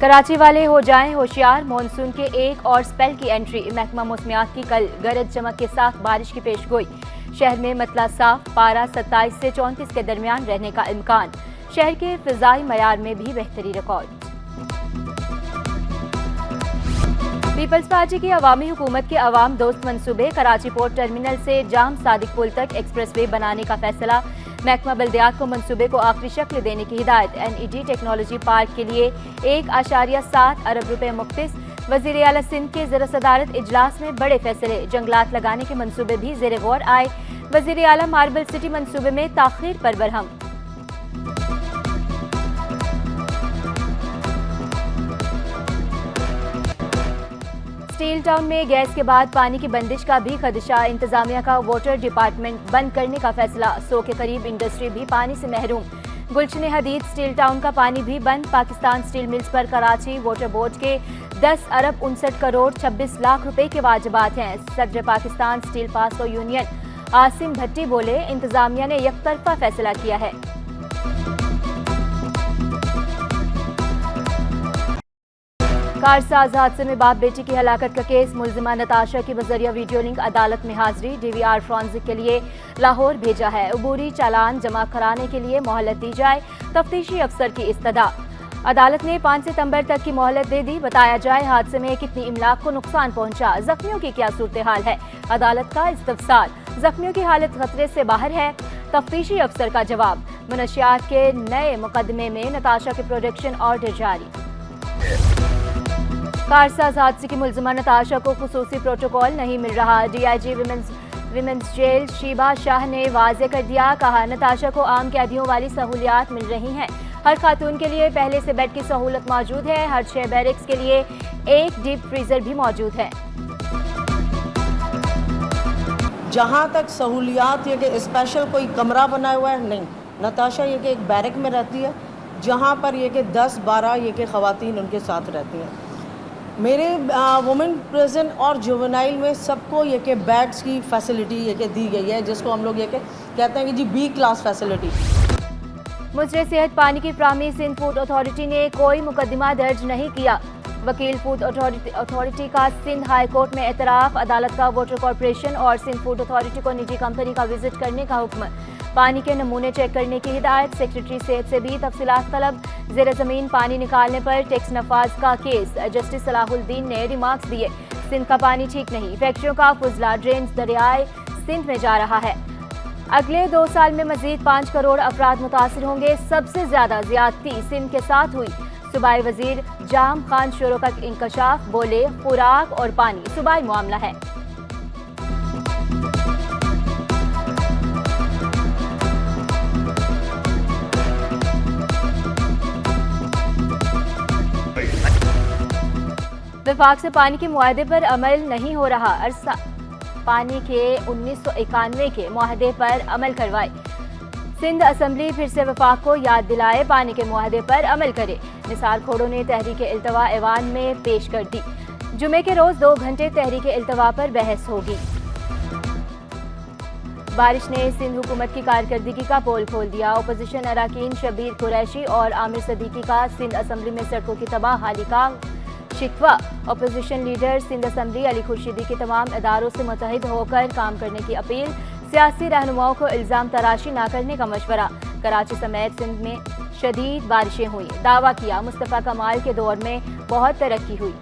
कराची वाले हो जाएं होशियार, मॉनसून के एक और स्पेल की एंट्री। महकमा मौसमियात की कल गरज चमक के साथ बारिश की पेशगोई। शहर में मतला साफ, पारा 27 से 34 के दरमियान रहने का इम्कान। शहर के फिजाई मयार में भी बेहतरी रिकॉर्ड। पीपल्स पार्टी की अवामी हुकूमत के अवाम दोस्त मंसूबे। कराची पोर्ट टर्मिनल से जाम सादिक पुल तक एक्सप्रेसवे बनाने का फैसला। महकमा बल्दियात को मंसूबे को आखिरी शक्ल देने की हिदायत। NED टेक्नोलॉजी पार्क के लिए 1.7 अरब रुपए मुख्तिस। वजीर आला सिंध के ज़र सदारत इजलास में बड़े फैसले। जंगलात लगाने के मंसूबे भी ज़ेर गौर आए। वजीर आला मार्बल सिटी मंसूबे में ताखीर पर बरहम। स्टील टाउन में गैस के बाद पानी की बंदिश का भी खदशा। इंतजामिया का वाटर डिपार्टमेंट बंद करने का फैसला। 100 के करीब इंडस्ट्री भी पानी से महरूम। गुलशन हदीद स्टील टाउन का पानी भी बंद। पाकिस्तान स्टील मिल्स पर कराची वाटर बोर्ड के 10 अरब 59 करोड़ 26 लाख रुपए के वाजिबात हैं। सदर पाकिस्तान स्टील पासो यूनियन आसिम भट्टी बोले, इंतजामिया ने यकतरफा फैसला किया है। कारसाज हादसे में बाप बेटी की हलाकत का केस। मुलजिमा नताशा की बजरिया वीडियो लिंक अदालत में हाजिरी। DVR फॉरेंसिक के लिए लाहौर भेजा है। अबूरी चालान जमा कराने के लिए मोहलत दी जाए। तफ्तीशी अफसर की इस्तदा। अदालत ने 5 सितंबर तक की मोहलत दे दी। बताया जाए हादसे में कितनी इमलाक को नुकसान पहुंचा, जख्मियों की क्या सूरत हाल है। अदालत का इस्तफसार। जख्मियों की हालत खतरे से बाहर है। तफ्तीशी अफसर का जवाब। मनशियात के नए मुकदमे में नताशा के प्रोटेक्शन ऑर्डर जारी। कारसाज हादसे की मुलजिमा नताशा को खुसूसी प्रोटोकॉल नहीं मिल रहा। DIG women's jail Sheeba Shah ने वाजे कर दिया। कहा, नताशा को आम कैदियों वाली सहूलियात मिल रही हैं। हर खातून के लिए पहले से बेड की सहूलत मौजूद है। हर 6 बैरिक्स के लिए एक डीप फ्रीजर भी मौजूद है। जहाँ तक सहूलियात ये कि स्पेशल कोई कमरा बना हुआ है, नहीं। नताशा ये कि एक बैरक में रहती है, जहाँ पर ये कि 10-12 ये कि ख़वातीन उनके साथ रहती हैं। मेरे वुमेन प्रिजन और जुवेनाइल में सबको ये कि बेड्स की फैसिलिटी ये कि दी गई है, जिसको हम लोग ये कि कहते हैं कि जी B क्लास फैसिलिटी। मुजरे सेहत पानी की फ्राहमी। सिंध फूड अथॉरिटी ने कोई मुकदमा दर्ज नहीं किया। वकील फूड अथॉरिटी का सिंध हाई कोर्ट में एतराफ़। अदालत का वाटर कॉरपोरेशन और सिंध फूड अथॉरिटी को निजी कंपनी का विजिट करने का हुक्म। पानी के नमूने चेक करने की हिदायत। सेक्रेटरी सेहत से भी तफसीलात तलब। ज़ेर ज़मीन पानी निकालने पर टैक्स नफाज का केस। जस्टिस सलाहुद्दीन ने रिमार्क्स दिए, सिंध का पानी ठीक नहीं। फैक्ट्रियों का फुजला ड्रेन्स दरियाए सिंध में जा रहा है। अगले 2 साल में मजीद 5 करोड़ अफराद मुतासिर होंगे। सबसे ज्यादा ज्यादती सिंध के साथ हुई। सूबाई वजीर जाम खान शोरों का इंकशाफ। बोले, खुराक और पानी सूबाई मामला है। विफाक से पानी के मुआहदे पर अमल नहीं हो रहा। अरसा पानी के 1991 के मुआहदे पर अमल करवाए। सिंध असम्बली फिर से वफाक को याद दिलाए, पानी के मुआहदे पर अमल करे। निसार खोड़ो ने तहरीक इल्तवा ऐवान में पेश कर दी। जुमे के रोज 2 घंटे तहरीक इल्तवा पर बहस होगी। बारिश ने सिंध हुकूमत की कारकर्दगी का पोल खोल दिया। अपोजिशन अराकीन शबीर कुरैशी और आमिर सदीकी का सिंध असम्बली में सड़कों की तबाह हाली का शिकवा। Opposition leader Sindh assembly Ali Khurshidi के तमाम इदारों से मुत्तहिद होकर काम करने की अपील। सियासी रहनुमाओं को इल्जाम तराशी न करने का मशवरा। कराची समेत सिंध में शदीद बारिशें हुई। दावा किया, मुस्तफ़ा कमाल के दौर में बहुत तरक्की हुई।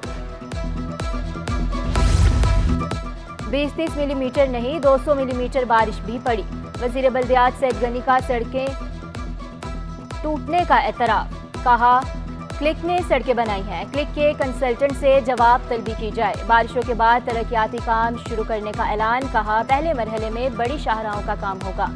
20-30 मिलीमीटर नहीं, 200 मिलीमीटर बारिश भी पड़ी। वजीर बल्दियात सैयद गनी का सड़कें टूटने का एतराफ़। कहा, क्लिक ने सड़कें बनाई हैं। क्लिक के कंसल्टेंट से जवाब तलबी की जाए। बारिशों के बाद तरक्याती काम शुरू करने का ऐलान। कहा, पहले मरहले में बड़ी शाहराहों का काम होगा।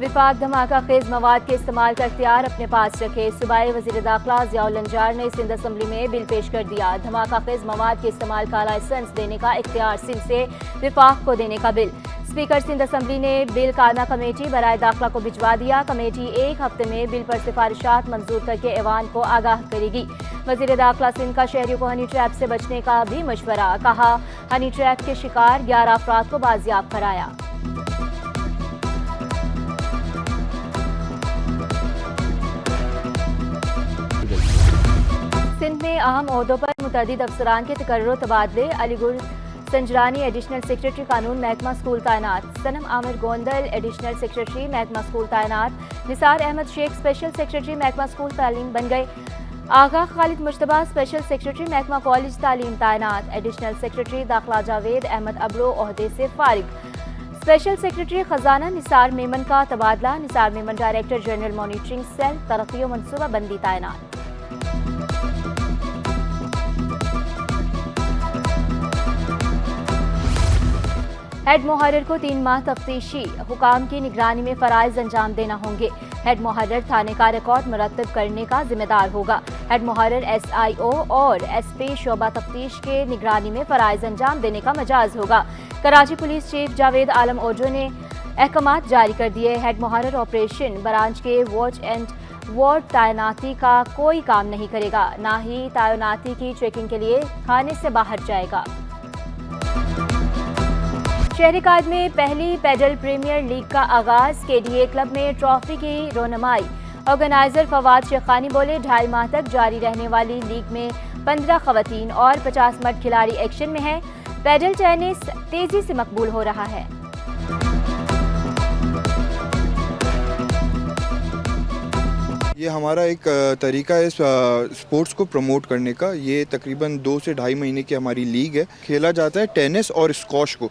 विफाक धमाका खेज मवाद के इस्तेमाल का इख्तियार अपने पास रखे। सूबाई वजीर दाखिला ज़ियाउल अंजार ने सिंध असम्बली में बिल पेश कर दिया। धमाका खेज मवाद के इस्तेमाल का लाइसेंस देने का इख्तियार सिंध से विफाक को देने का बिल। स्पीकर सिंध असम्बली ने बिल कायमा कमेटी बराए दाखिला को भिजवा दिया। कमेटी 1 हफ्ते में बिल पर सिफारिशात मंजूर करके ऐवान को आगाह करेगी। वजीर दाखिला सिंध का शहरियों को हनी ट्रैप से बचने का भी मशवरा। कहा, हनी ट्रैप के शिकार 11 अफराद को बाजियाब कराया। में अहम ओहदों पर मुतअद्दिद अफसरान के तकर्रुर तबादले। अलीगुल संजरानी एडिशनल सेक्रेटरी कानून महकमा स्कूल तैनात। सनम आमिर गोंदल एडिशनल सेक्रेटरी महकमा स्कूल तैनात। निसार अहमद शेख स्पेशल सेक्रेटरी महकमा स्कूल तालीम बन गए। आगा खालिद मुश्तबा स्पेशल सेक्रेटरी महकमा कॉलेज तालीम तैनात। एडिशनल सेक्रेटरी दाखिला जावेद अहमद अब्रो ओहदे से फारिग। स्पेशल सेक्रेटरी खजाना निसार मेमन का तबादला। Nisar Memon director general monitoring cell तरक्की व मनसूबा बंदी तैनात। हेड मुहर्रिर को 3 माह तफ्तीशी हुकाम की निगरानी में फ़राइज़ अंजाम देना होंगे। हेड मुहर्रिर थाने का रिकॉर्ड मुरतब करने का जिम्मेदार होगा। हेड मुहर्रिर SIO और SP शोबा तफ्तीश के निगरानी में फ़राइज़ अंजाम देने का मजाज होगा। कराची पुलिस चीफ जावेद आलम ओजो ने अहकामात जारी कर दिए। हेड मुहर्रिर ऑपरेशन ब्रांच के वॉच एंड वार्ड तैनाती का कोई काम नहीं करेगा, ना ही तैनाती की चेकिंग के लिए थाने से बाहर जाएगा। शहरी कायद में पहली पेडल प्रीमियर लीग का आगाज। KDA क्लब में ट्रॉफी की रोनमाई। ऑर्गेनाइजर फवाद शेखानी बोले, 2.5 माह तक जारी रहने वाली लीग में 15 खवातीन और 50 मर्द खिलाड़ी एक्शन में हैं। पेडल टेनिस तेजी से मकबूल हो रहा है। ये हमारा एक तरीका है स्पोर्ट्स को प्रमोट करने का। ये तकरीबन 2 से 2.5 महीने की हमारी लीग है। खेला जाता है टेनिस और स्क्वॉश को।